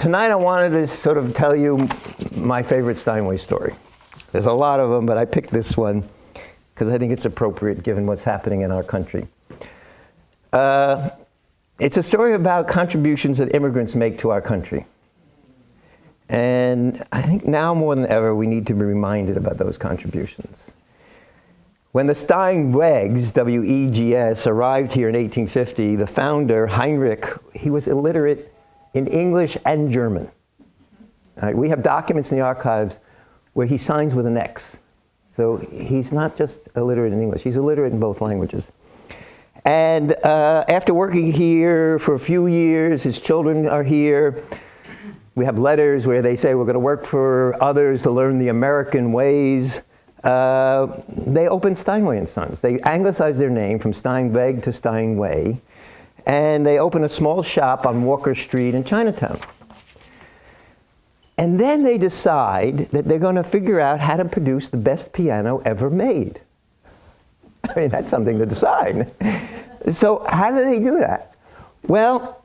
tonight I wanted to sort of tell you my favorite Steinway story. There's a lot of them, but I picked this one because I think it's appropriate given what's happening in our country. It's a story about contributions that immigrants make to our country. And I think now more than ever, we need to be reminded about those contributions. When the Steinwegs, W-E-G-S, arrived here in 1850, the founder, Heinrich, he was illiterate in English and German. We have documents in the archives where he signs with an X. So he's not just illiterate in English, he's illiterate in both languages. And after working here for a few years, his children are here. We have letters where they say we're going to work for others to learn the American ways. They opened Steinway & Sons. They anglicized their name from Steinweg to Steinway. And they opened a small shop on Walker Street in Chinatown. And then they decide that they're going to figure out how to produce the best piano ever made. I mean, that's something to decide. So how do they do that? Well,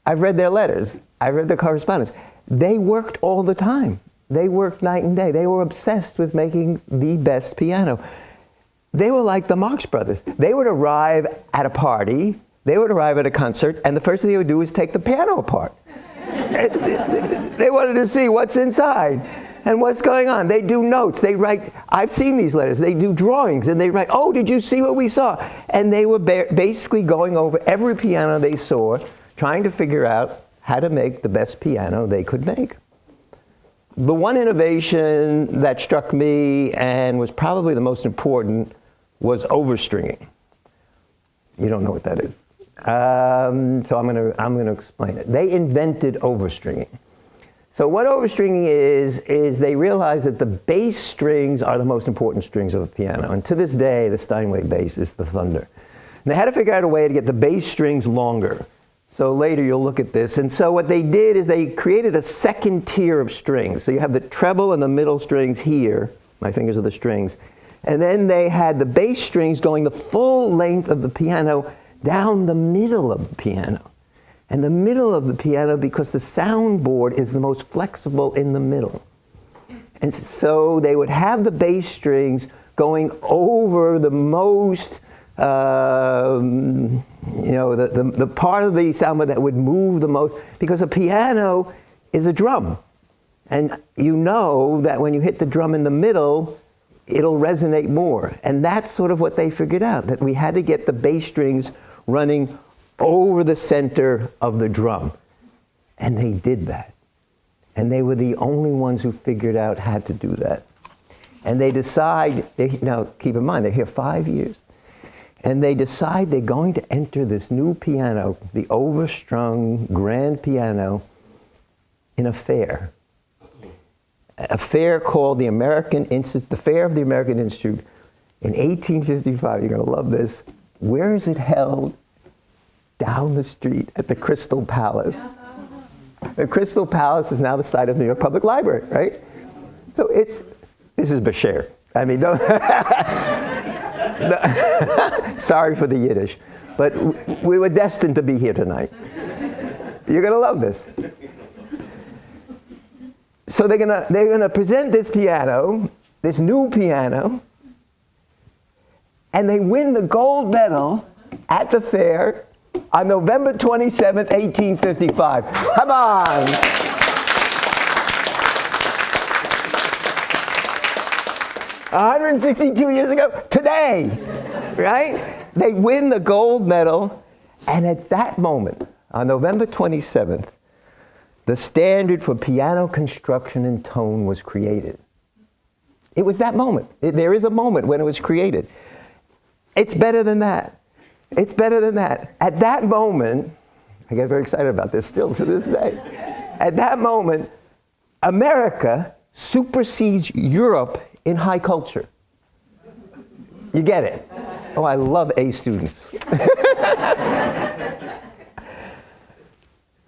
I've read their letters. I read their correspondence. They worked all the time. They worked night and day. They were obsessed with making the best piano. They were like the Marx Brothers. They would arrive at a party, they would arrive at a concert, and the first thing they would do is take the piano apart. They wanted to see what's inside and what's going on. They do notes. They write, I've seen these letters. They do drawings, and they write, oh, did you see what we saw? And they were basically going over every piano they saw, trying to figure out how to make the best piano they could make. The one innovation that struck me and was probably the most important was overstringing. You don't know what that is. So I'm going to explain it. They invented overstringing. So what overstringing is they realized that the bass strings are the most important strings of a piano. And to this day, the Steinway bass is the thunder. And they had to figure out a way to get the bass strings longer. So later you'll look at this. And so what they did is they created a second tier of strings. So you have the treble and the middle strings here. My fingers are the strings. And then they had the bass strings going the full length of the piano down the middle of the piano. And the middle of the piano, because the soundboard is the most flexible in the middle. And so they would have the bass strings going over the most, the part of the soundboard that would move the most, because a piano is a drum. And you know that when you hit the drum in the middle, it'll resonate more. And that's sort of what they figured out, that we had to get the bass strings running over the center of the drum. And they did that. And they were the only ones who figured out how to do that. And they decide, now keep in mind, they're here 5 years. And they decide they're going to enter this new piano, the overstrung grand piano, in a fair. A fair called the the Fair of the American Institute in 1855. You're going to love this. Where is it held? Down the street at the Crystal Palace. The Crystal Palace is now the site of the New York Public Library, right? So this is Bashir. I mean, sorry for the Yiddish, but we were destined to be here tonight. You're going to love this. So they're gonna present this piano, this new piano, and they win the gold medal at the fair on November 27th, 1855. Come on! "162 years ago, today," right? They win the gold medal, and at that moment, on November 27th, the standard for piano construction and tone was created. It was that moment. There is a moment when it was created. It's better than that. It's better than that. At that moment, I get very excited about this still to this day. At that moment, America supersedes Europe in high culture. You get it? Oh, I love A students.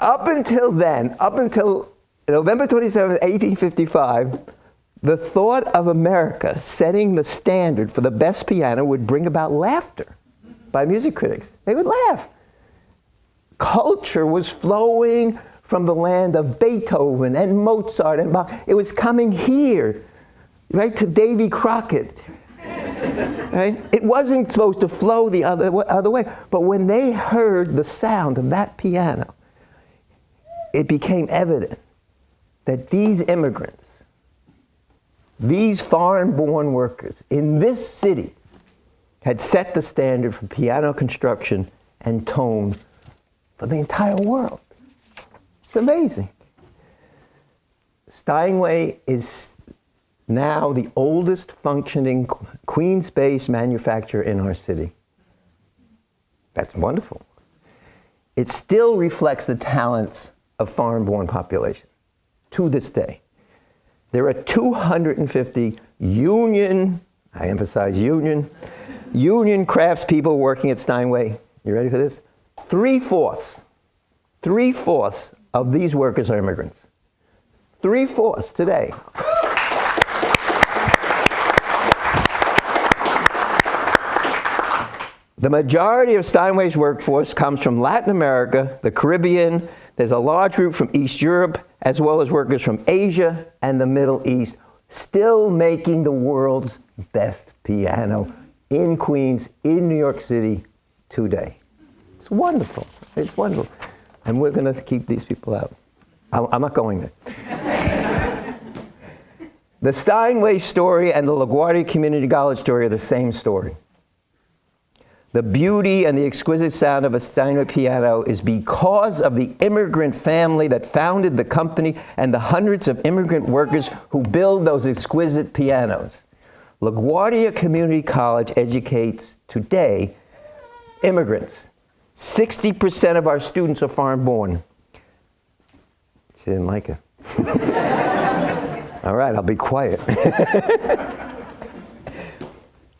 Up until then, up until November 27, 1855, the thought of America setting the standard for the best piano would bring about laughter by music critics. They would laugh. Culture was flowing from the land of Beethoven and Mozart and Bach. It was coming here, right, to Davy Crockett. Right? It wasn't supposed to flow the other way. But when they heard the sound of that piano, it became evident that these immigrants, these foreign-born workers in this city had set the standard for piano construction and tone for the entire world. It's amazing. Steinway is now the oldest functioning Queens-based manufacturer in our city. That's wonderful. It still reflects the talents of foreign-born population to this day. There are 250 union, I emphasize union craftspeople working at Steinway. You ready for this? Three-fourths of these workers are immigrants. 3/4 today. The majority of Steinway's workforce comes from Latin America, the Caribbean. There's a large group from East Europe, as well as workers from Asia and the Middle East, still making the world's best piano in Queens, in New York City today. It's wonderful. It's wonderful. And we're going to keep these people out. I'm not going there. The Steinway story and the LaGuardia Community College story are the same story. The beauty and the exquisite sound of a Steinway piano is because of the immigrant family that founded the company and the hundreds of immigrant workers who build those exquisite pianos. LaGuardia Community College educates today immigrants. 60% of our students are foreign-born. She didn't like it. All right, I'll be quiet.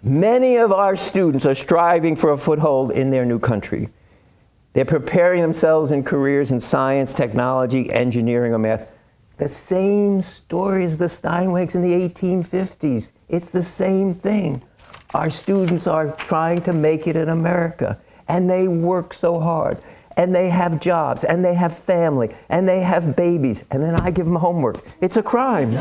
Many of our students are striving for a foothold in their new country. They're preparing themselves in careers in science, technology, engineering, or math. The same story as the Steinways in the 1850s. It's the same thing. Our students are trying to make it in America, and they work so hard, and they have jobs, and they have family, and they have babies, and then I give them homework. It's a crime.